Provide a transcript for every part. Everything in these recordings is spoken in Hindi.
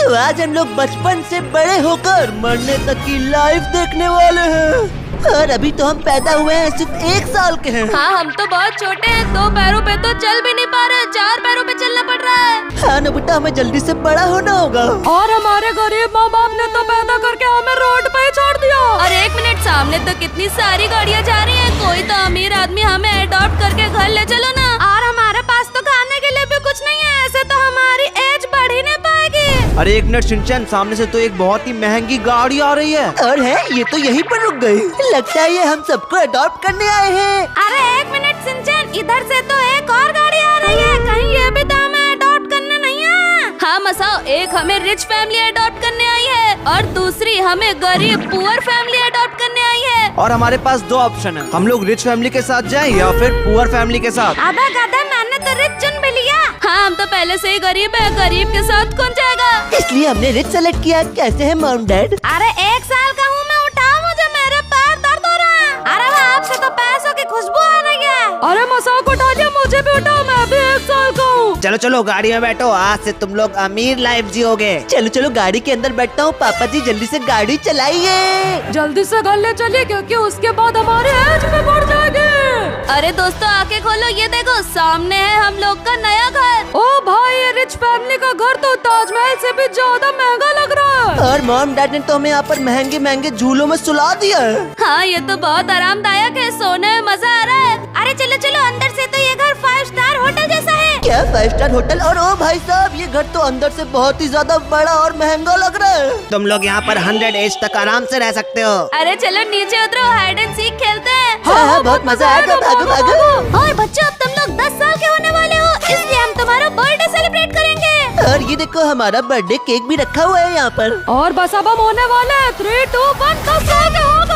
तो आज हम लोग बचपन से बड़े होकर मरने तक की लाइफ देखने वाले हैं। और अभी तो हम पैदा हुए हैं, सिर्फ 1 साल के हैं। हाँ, हम तो बहुत छोटे हैं, 2 पैरों पे तो चल भी नहीं पा रहे, 4 पैरों पे चलना पड़ रहा है। हाँ नोबिता, हमें जल्दी से बड़ा होना होगा। और हमारे गरीब माँ बाप ने तो पैदा करके हमें रोड पे ही छोड़ दिया। और 1 मिनट, सामने तो कितनी सारी गाड़ियाँ जा रही हैं। कोई तो अमीर आदमी हमें अडॉप्ट करके घर ले चलो ना। और हमारे पास तो खाने के लिए भी कुछ नहीं है, ऐसे तो हमारी एज बढ़ ही नहीं पाएगी। अरे 1 मिनट शिनचैन, सामने से तो एक बहुत ही महंगी गाड़ी आ रही है। और है ये तो यहीं पर रुक गई। लगता है ये हम सबको अडॉप्ट करने आए हैं। अरे 1 मिनट शिनचैन, इधर से तो एक और गाड़ी आ रही है, कहीं ये भी तो हमें अडॉप्ट करने नहीं है। हाँ मसाओ, एक हमें रिच फैमिली अडॉप्ट करने आई है और दूसरी हमें गरीब पुअर फैमिली अडॉप्ट करने आई है। और हमारे पास 2 ऑप्शन है, हम लोग रिच फैमिली के साथ जाएं या फिर पुअर फैमिली के साथ। अबे गधा, मैंने तो रिच चुन भी लिया। हाँ, हम तो पहले से ही गरीब है, गरीब के साथ कौन जाएगा। इसलिए हमने रिच सेलेक्ट किया। कैसे है मॉम डैड? अरे 1 साल का हूँ मैं, उठाओ मुझे, मेरे पैर दर्द हो रहा है। अरे वाह, आपसे तो पैसों की खुशबू आ रही है। अरे मजाक उठा दिया, मुझे भी उठाओ, मैं भी 1 साल का हूँ। चलो चलो गाड़ी में बैठो, आज से तुम लोग अमीर लाइफ जियोगे। चलो चलो गाड़ी के अंदर बैठता हूँ। पापा जी जल्दी से गाड़ी चलाइए। जल्दी से घर ले चलिए, क्योंकि उसके बाद हमारे एज में बढ़ जाएगी। अरे दोस्तों, आके खोलो, ये देखो सामने है हम लोग का नया घर। ओ भाई, ये रिच फैमिली का घर तो ताजमहल से भी ज्यादा महंगा लग रहा है। और मॉम डैड ने तो हमें यहाँ पर महंगे महंगे झूलों में सुला दिया है। हाँ, ये तो बहुत आरामदायक है, सोने में मजा आ रहा है। अरे चलो चलो, अंदर से तो ये घर 5 स्टार होटल जैसा है। क्या 5 स्टार होटल? और ओ भाई साहब, ये घर तो अंदर से बहुत ही ज्यादा बड़ा और महंगा लग रहा है। तुम लोग यहाँ पर 100 एज तक आराम से रह सकते हो। अरे चलो नीचे उतरो, हाइड एंड सीक खेलते हैं। हाँ, बहुत मजा आएगा। भागो भागो। और बच्चों, अब तुम लोग 10 साल के होने वाले हो, इसलिए हम तुम्हारा बर्थडे सेलिब्रेट करेंगे। और ये देखो, हमारा बर्थडे केक भी रखा हुआ है यहाँ पर। और बस अब हम होने वाले हैं 3, 2, 1 10 साल के हो गए।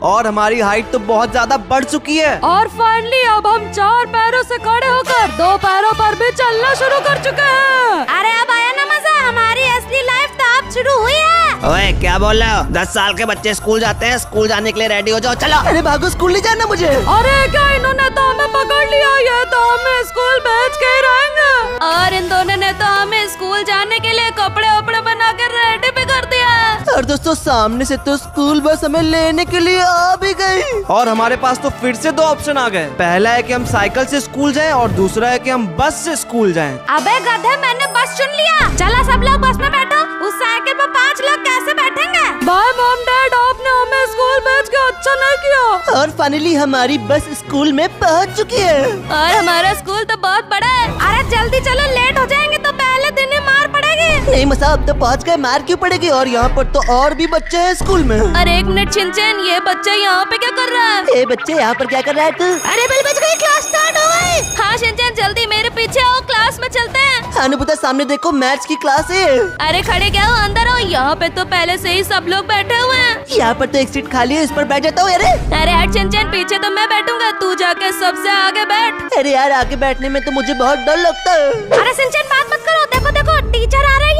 और हमारी हाइट तो बहुत ज्यादा बढ़ चुकी है। और फाइनली अब हम 4 पैरों से खड़े होकर 2 पैरों पर भी चलना शुरू कर चुके हैं। अरे अब आया ना मजा, हमारी असली लाइफ तो अब शुरू हुई है। ओए क्या बोल रहे हो? 10 साल के बच्चे स्कूल जाते हैं, स्कूल जाने के लिए रेडी हो जाओ, चलो। अरे भागो, स्कूल नहीं जाना मुझे। अरे क्या, इन्होंने तो हमें पकड़ लिया, ये तो हमें स्कूल भेज के ही रहेंगे। और इन दोनों ने तो हमें स्कूल जाने के लिए कपड़े वपड़े बना के रेडी भी कर दिया। और दोस्तों, सामने से तो स्कूल बस हमें लेने के लिए आ भी गई। और हमारे पास तो फिर से 2 ऑप्शन आ गए। पहला है कि हम साइकिल से स्कूल जाएं और दूसरा है कि हम बस से स्कूल जाएं। अबे गधे, मैंने बस चुन लिया। चला सब लोग बस में बैठो। उस साइकिल पर 5 लोग कैसे बैठेंगे? बाय मॉम डैड, आपने हमें स्कूल भेज के अच्छा नहीं किया। और फाइनली हमारी बस स्कूल में पहुँच चुकी है। और हमारा स्कूल तो बहुत बड़ा है। अरे जल्दी चलो, लेट हो जाएंगे तो पहले दिन ही मार पड़ेगी। नहीं मसा, अब तो पहुँच गए, मार क्यों पड़ेगी? और यहाँ पर तो और भी बच्चे हैं स्कूल में। अरे 1 मिनट शिनचैन, ये बच्चा यहाँ पे क्या कर रहा है? ए बच्चे, यहाँ पर क्या कर रहा है तू? अरे बेल बज गई, क्लास स्टार्ट हो गई। हाँ शिनचैन, जल्दी मेरे पीछे आओ, क्लास में चलते हैं। अनुपुता, सामने देखो, मैथ्स की क्लास है। अरे खड़े क्या हो, अंदर आओ। यहाँ पे तो पहले से ही सब लोग बैठे हुए हैं। यहाँ पर तो एक सीट खाली है, इस पर बैठ जाता हूँ। अरे हट शिनचैन, पीछे तो मैं बैठूंगा, तू जाके सबसे आगे बैठ। अरे यार, आगे बैठने में तो मुझे बहुत डर लगता है। अरे शिनचैन, बात मत करो, देखो देखो टीचर आ रही है।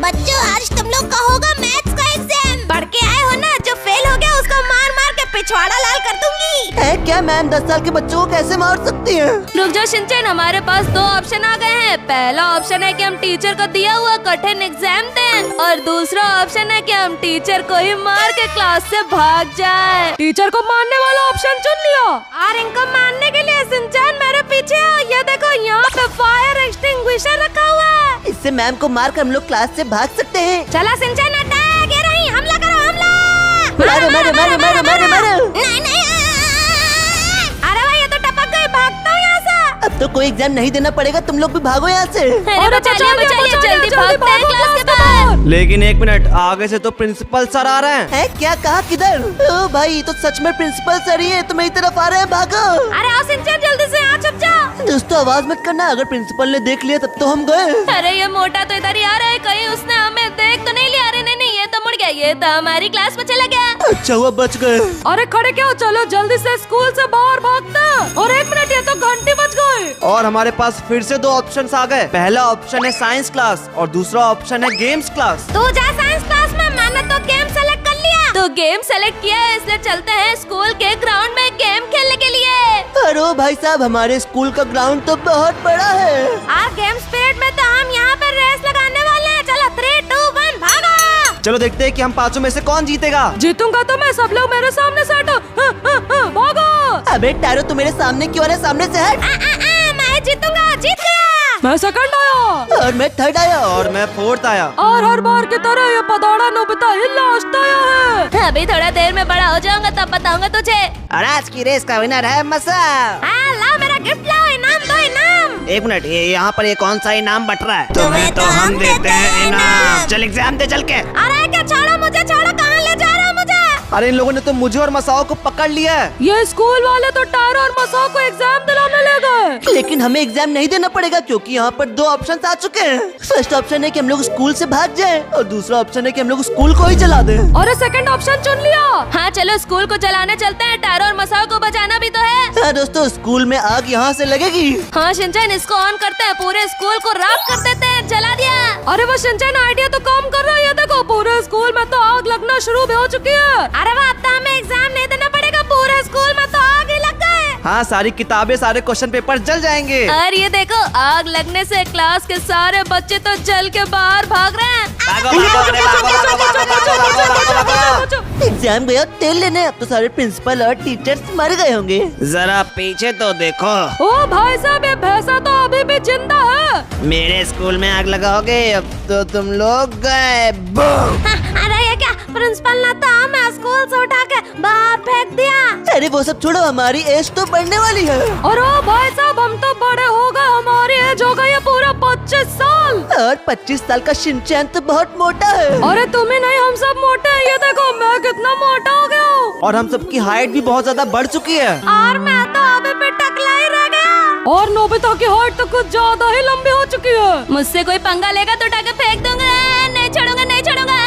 बच्चों, आज तुम लोग का होगा मैथ्स का एग्जाम। पढ़ के आए हो ना, जो फेल हो गया उसको मार मार के पिछवाड़ा लाल कर दूंगी। है क्या मैम, 10 साल के बच्चों को कैसे मार सकती हैं? रुक जाओ शिनचैन, हमारे पास 2 ऑप्शन आ गए हैं। पहला ऑप्शन है कि हम टीचर को दिया हुआ कठिन एग्जाम दें, और दूसरा ऑप्शन है कि हम टीचर को ही मार के क्लास से भाग जाए। टीचर को मारने वाला ऑप्शन चुन लिया। और इनको मारने के लिए शिनचैन मेरे पीछे आओ। ये देखो, यहाँ पे फायर एक्सटिंग्विशर रखा हुआ है। इससे मैम को मार कर हम लोग क्लास से भाग सकते हैं। चला शिनचैन, अटैक! ये रही, हमला करो, हमला! मारो मारो मारो मारो मारो मारो। नहीं नहीं अरे भाई, ये तो टपक गई, भागता हूँ यहाँ से। अब तो कोई एग्जाम नहीं देना पड़ेगा, तुम लोग भी भागो यहाँ से। अरे बचाइए बचाइए, जल्दी भागते हैं क्लास के बाहर। लेकिन 1 मिनट, आगे से तो प्रिंसिपल सर आ रहे हैं। है क्या? कहा? किधर? ओ भाई, ये तो सच में प्रिंसिपल सर ही है, तुम्हारी तरफ आ रहे हैं, भागो। अरे आओ शिनचैन, जल्दी से यहाँ छुप जाओ। दोस्तों, आवाज मत करना, अगर प्रिंसिपल ने देख लिया तब तो हम गए। अरे ये मोटा तो इधर ही आ रहा है, कहीं उसने हमें देख तो नहीं लिया? अरे नहीं नहीं, ये तो मुड़ गया, ये तो हमारी क्लास में चला गया। अच्छा हुआ बच गए। अरे खड़े क्या हो, चलो जल्दी से स्कूल से बाहर भागते हैं। और 1 मिनट, ये तो घंटी बज गई। और हमारे पास फिर से 2 ऑप्शंस आ गए। पहला ऑप्शन है साइंस क्लास और दूसरा ऑप्शन है गेम्स क्लास। तू जा साइंस क्लास में, मैंने तो गेम सेलेक्ट कर लिया। तो गेम सेलेक्ट किया है, इसलिए चलते हैं स्कूल के ग्राउंड में गेम खेलने के लिए। अरे भाई साहब, हमारे स्कूल का ग्राउंड तो बहुत बड़ा है। गेम्स पीरियड में तो हम यहाँ पर रेस चलो देखते हैं कि हम पांचों में से कौन जीतेगा। जीतूंगा तो मैं, सब लोग मेरे सामने से हटो। भागो। अबे टैरो तू मेरे सामने क्यों आ रहा है? सामने से हट। मैं जीतूंगा, जीत गया। मैं सेकंड आया और मैं थर्ड आया। और मैं फोर्थ आया। और हर बार की तरह ये पदौड़ा नोबिता ही लास्ट आया है। अभी थोड़ा देर में बड़ा हो जाऊंगा तब बताऊंगा तुझे। और आज की रेस का विनर है मसा। लाओ मेरा गिफ्ट लाओ, इनाम दो इनाम। एक मिनट, ये यहाँ पर ये कौन सा इनाम बट रहा है? तुम्हें तो हम देते हैं इनाम। चल एग्जाम दे चल के। अरे क्या, छोड़ो मुझे, छोड़ो, कहाँ ले जा रहा है मुझे? अरे इन लोगों ने तो मुझे और मसाओ को पकड़ लिया है। ये स्कूल वाले तो टैरो और मसाओ को एग्जाम दिलाने ले गए। लेकिन हमें एग्जाम नहीं देना पड़ेगा क्योंकि यहाँ पर दो ऑप्शन आ चुके हैं। फर्स्ट ऑप्शन है कि हम लोग स्कूल से भाग जाएं और दूसरा ऑप्शन है कि हम लोग स्कूल को ही जला दें। और सेकंड ऑप्शन चुन लिया। हाँ चलो स्कूल को जलाने चलते हैं, टैरो और मसाओ को बचाना भी तो है। हाँ दोस्तों, स्कूल में आग यहाँ से लगेगी। हाँ शिनचैन, इसको ऑन करते हैं, पूरे स्कूल को राख कर देते हैं। जला दिया। अरे वो शिनचैन आइडिया तो काम कर रहा है। ये देखो पूरे स्कूल में तो आग लगना शुरू भी हो चुकी है। अरे वाह, अब तो हमें एग्जाम नहीं देना पड़ेगा, पूरे स्कूल में तो आग ही लग गए। हाँ, सारी किताबें, सारे क्वेश्चन पेपर जल जाएंगे। और ये देखो, आग लगने से क्लास के सारे बच्चे तो जल के बाहर भाग रहे हैं। एग्जाम गया तेल लेने। अब तो सारे प्रिंसिपल और टीचर्स मर गए होंगे। जरा पीछे तो देखो, ओ भाई साहब, ये भैंसा तो अभी भी जिंदा है। मेरे स्कूल में आग लगाओगे, अब तो तुम लोग गए। बूम। अरे ये क्या, प्रिंसिपल ने तो हमें स्कूल से उठा के बाहर फेंक दिया। अरे वो सब छोड़ो, हमारी एज तो बढ़ने वाली है। और ओ भाई साहब, हम तो बड़े हो गए, हमारी एज हो गई है पूरा 25 साल। और 25 साल का शिनचैन तो बहुत मोटा है। अरे तुम्हें नहीं, हम सब मोटे हैं। ये देखो मैं कितना मोटा हो गया हूँ। और हम सबकी हाइट भी बहुत ज्यादा बढ़ चुकी है। और मैं तो अभी भी टकला ही रह गया। और नोबिता की हाइट तो कुछ ज्यादा ही लंबी हो चुकी है। मुझसे कोई पंगा लेगा तो उठा के फेंक दूंगा। नहीं छोड़ूंगा, नहीं छोड़ूंगा।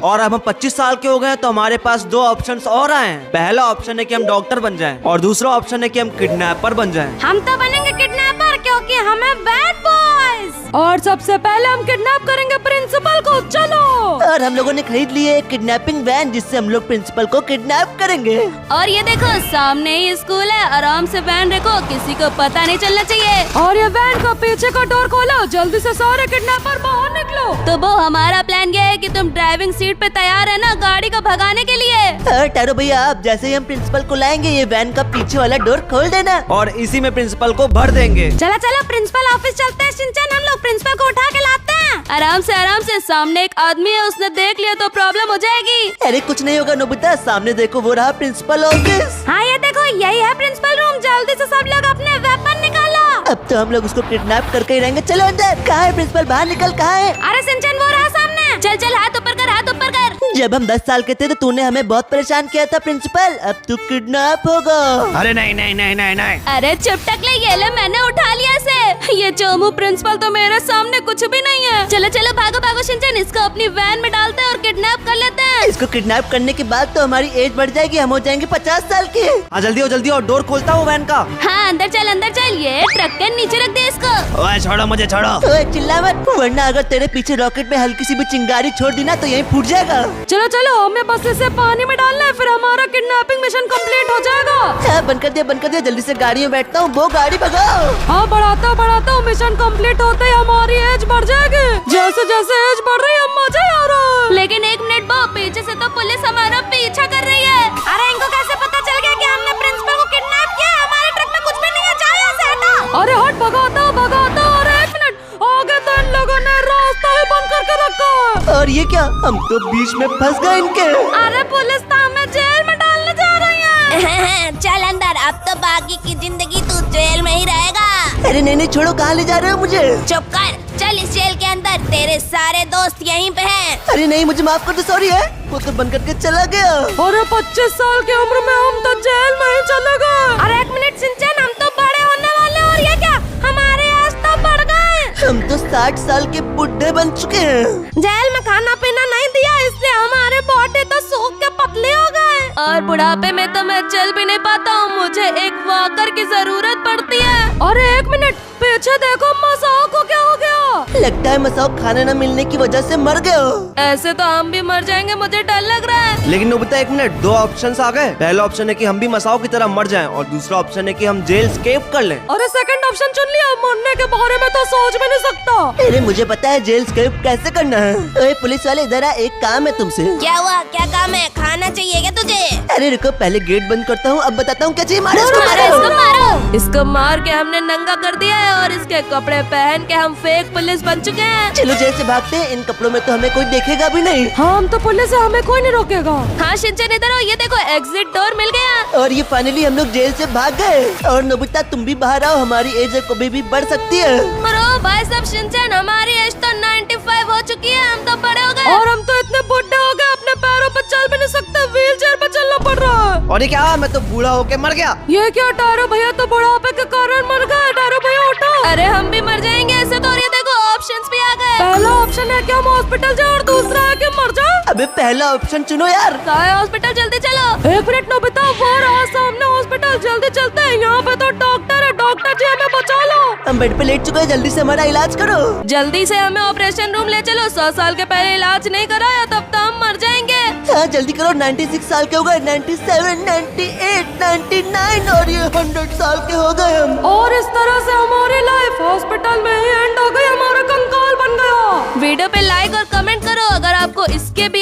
और अब हम 25 साल के हो गए हैं तो हमारे पास दो ऑप्शंस और आए हैं। पहला ऑप्शन है कि हम डॉक्टर बन जाएं और दूसरा ऑप्शन है कि हम किडनैपर बन जाएं। हम तो बनेंगे किडनैपर क्योंकि हमें बैड बॉयज। और सबसे पहले हम किडनैप करेंगे प्रिंसिपल को। चलो। और हम लोगों ने खरीद ली है एक किडनैपिंग वैन जिससे हम लोग प्रिंसिपल को किडनैप करेंगे। और ये देखो, सामने ही स्कूल है, आराम से वैन रखो, किसी को पता नहीं चलना चाहिए। और ये वैन का पीछे का डोर खोलो, जल्दी से सारे किडनैपर बाहर निकलो। तो वो हमारा प्लान ये है कि तुम ड्राइविंग सीट पे तैयार है ना गाड़ी को भगाने के लिए। टैरो भैया, आप जैसे ही हम प्रिंसिपल को लाएंगे ये वैन का पीछे वाला डोर खोल देना। और इसी में प्रिंसिपल को भर देंगे। चलो चलो प्रिंसिपल ऑफिस चलते हैं शिनचैन, हम लोग प्रिंसिपल को उठा के लाते हैं। आराम से, आराम से। सामने एक आदमी है, उसने देख लिया तो प्रॉब्लम हो जाएगी। अरे कुछ नहीं होगा नोबिता, सामने देखो वो रहा प्रिंसिपल ऑफिस। हाँ ये देखो, यही है प्रिंसिपल रूम। जल्दी से सब लोग अपने वेपन निकालो। अब तो हम लोग उसको किडनैप करके ही रहेंगे। चलो अंदर। कहाँ है प्रिंसिपल? बाहर निकल। कहाँ है? अरे शिनचैन वो रहा सामने। चल चल, हाथ ऊपर कर, हाथ ऊपर कर। जब हम 10 साल के थे तो तूने हमें बहुत परेशान किया था प्रिंसिपल। अब तू किडनैप होगा। अरे नहीं नहीं नहीं नहीं नहीं। अरे चुप टकले, ये ले, मैंने उठा लिया इसे। ये चोमू प्रिंसिपल तो मेरे सामने कुछ भी नहीं है। चलो चलो, भागो भागो शिनचैन, इसको अपनी वैन में डालते हैं और किडनैप कर लेते हैं। इसको किडनैप करने के बाद तो हमारी एज बढ़ जाएगी, हम हो जाएंगे 50 साल के। हाँ जल्दी हो, जल्दी हो, डोर खोलता हूँ वैन का। हाँ अंदर चल, अंदर चल। ये ट्रक के नीचे रख दे इसको। ओए छोड़ो मुझे, छोड़ो। ओए चिल्ला मत, वरना अगर तेरे पीछे रॉकेट में हल्की सी भी चिंगारी छोड़ दी ना तो यहीं फूट जाएगा। चलो चलो, हमें बस इसे पानी में डालना है, फिर हमारा किडनैपिंग मिशन कंप्लीट हो जाएगा। हाँ, बंद कर दिया, बंद कर दिया। जल्दी से गाड़ी में बैठता हूँ, वो गाड़ी भगाओ। हाँ बढ़ाता बढ़ाता मिशन कंप्लीट होते ही हमारी एज बढ़ जाएगी। जैसे जैसे एज बढ़ रही है मजा ही आ रहा है। लेकिन एक मिनट बो, पीछे से तो पुलिस हमारा पीछा कर रही है। अरे इनको कैसे पता चल गया कि हमने प्रिंसिपल को किडनैप किया? हमारे ट्रक में कुछ भी नहीं है, जाओ यहाँ से, हटो। अरे हट, भगाता भगाता। अरे एक मिनट, आगे तो इन लोगों ने रास्ता ही बंद करके रखा है। और ये क्या, हम तो बीच में फंस गए इनके। अरे पुलिस तो हमें जेल में डालने जा रही है। चल अंदर, अब तो बाकी की जिंदगी तू जेल में ही रहेगा। अरे नहीं नहीं, छोड़ो, कहाँ ले जा रहे हो मुझे? चुप कर, चल इस जेल के अंदर, तेरे सारे दोस्त यहीं पे हैं। अरे नहीं, मुझे माफ कर दो, सॉरी है। वो तो बंद करके चला गया। अरे 25 साल की उम्र में हम तो जेल में ही चले गए। अरे एक मिनट शिनचैन, हम तो बड़े होने वाले हैं। और ये क्या, हमारे आज तो बढ़ गए। हम तो 60 साल के बुढ़े बन चुके हैं। जेल में खाना पीना नहीं दिया, इसलिए हमारे बॉडी तो सूख के पतले हो गए। और बुढ़ापे में तो मैं चल भी नहीं पाता हूँ, मुझे एक वॉकर की जरूरत पड़ती है। अरे एक मिनट, पीछे देखो, मसाओ को क्या हो गया? लगता है मसाओ खाना न मिलने की वजह से मर गए हो। ऐसे तो हम भी मर जाएंगे, मुझे डर लग रहा है। लेकिन नोबिता एक मिनट, दो ऑप्शंस आ गए। पहला ऑप्शन है कि हम भी मसाओ की तरह मर जाएं और दूसरा ऑप्शन है कि हम जेल स्केप कर लें। अरे सेकंड ऑप्शन चुन लिया, मरने के बारे में तो सोच भी नहीं सकता। अरे मुझे पता है जेल स्केप कैसे करना है। ओए पुलिस वाले इधर आ, एक काम है तुमसे। क्या हुआ, क्या काम है? खाना चाहिए क्या तुझे? अरे रुको पहले गेट बंद करता हूँ, अब बताता हूँ क्या चाहिए। मारो इसको, अरे मारो। इसको मारो। इसको मार के हमने नंगा कर दिया है और इसके कपड़े पहन के हम फेक पुलिस बन चुके हैं। चलो जेल से भागते हैं, इन कपड़ों में तो हमें कोई देखेगा भी नहीं। हम तो पुलिस है, हमें कोई नहीं रोकेगा। हाँ शिनचैन इधर हो, ये देखो एग्जिट डोर मिल गया। और ये फाइनली हम लोग जेल से भाग गए। और नोबिता तुम भी बाहर आओ, हमारी एज कभी भी बढ़ सकती है। मरो भाई साहब शिनचैन, हमारी एज तो 95 हो चुकी है, हम तो बड़े हो गए। और हम तो इतने बुढ़े हो गए, अपने पैरों पर चल भी नहीं सकते, व्हील चेयर पर चलना पड़ रहा है। और ये क्या, मैं तो बूढ़ा होके मर गया। ये क्या टारो भैया तो बुढ़ापे के कारण मर गए। टारो भैया उठो। अरे हम भी मर जाएंगे ऐसे तो। और ये देखो ऑप्शंस भी आ गए। पहला ऑप्शन है कि हम हॉस्पिटल जाए और दूसरा है कि मर जाए। अबे पहला ऑप्शन चुनो यार। कहाँ है हॉस्पिटल, जल्दी चलो। एक मिनट नोबिता, वो रहा सामने हॉस्पिटल, जल्दी चलते हैं। यहाँ पे तो डॉक्टर है, डॉक्टर जी हमें बचा लो। हम बेड पे लेट चुके हैं, जल्दी से हमारा इलाज करो। जल्दी से हमें ऑपरेशन रूम ले चलो। 100 साल के पहले इलाज नहीं कराया तब तो हम मर जाएंगे। हाँ जल्दी करो, 96 साल के हो गए, 97, 98, 99 और ये 100 साल के हो गए हम। और इस तरह से हमारी लाइफ हॉस्पिटल में ही एंड हो गई, हमारा कंकाल बन गया। वीडियो पे लाइक और कमेंट करो अगर आपको इसके भी